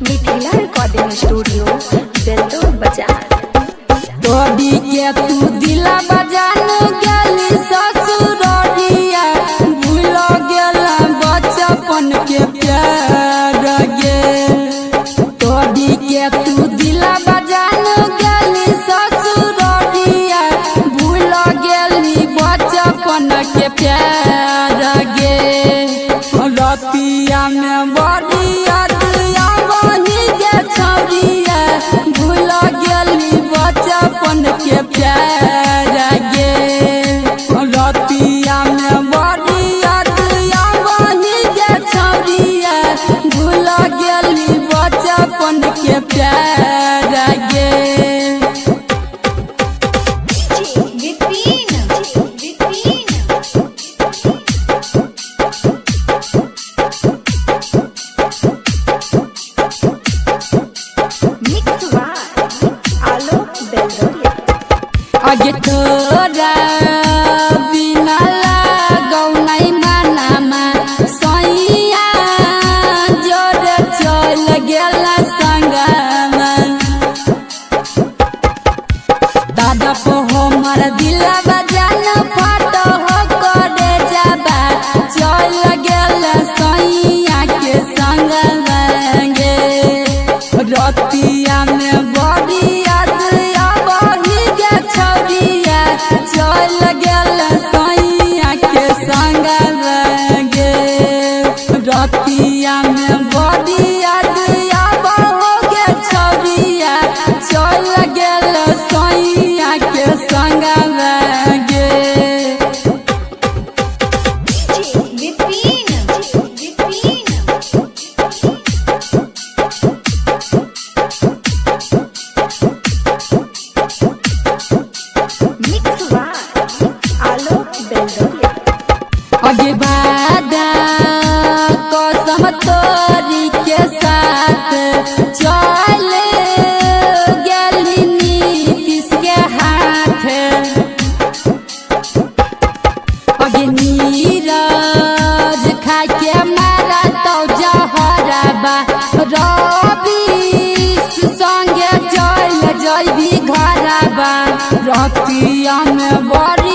Mithila recording studio बेलतौर बाजार। तोड़ी के तू दिला बजान गेली ससुररिया, भूल गेला बचपन के प्यार गे। तोड़ी के तू दिला बजान गेली ससुररिया, भूल गेली बचपन के प्यार गे। रतिया में बड़ी यादिया वही गे छौरिया, भूल गेली बचपन के प्यार गे। रतिया में बड़ी यादिया वही गे छौरिया, भूल गेली बचपन के प्यार गे। आगे तोरा बिना लागौ नहीं मनामा, सैया जोरे चल गेला संगमा। दादा को हमर दिलवा जान फाटो हो करे जाबा, चल गेला सैया के संगमा गे। रतिया में बड़ी याद आवही गे छौरिया, चल गेल सैया के संगमा गे। रतिया में बड़ी याद आवहो गे छौरिया, चल गेल सैया के संगमा गे। आगे बादा कसम तोरी के साथ, चल गेली नीतीश के हाथ। आगे नीरज खा के मारा तो जहरबा, रवि संगे चल जइबी घरबा। रतिया में बड़ी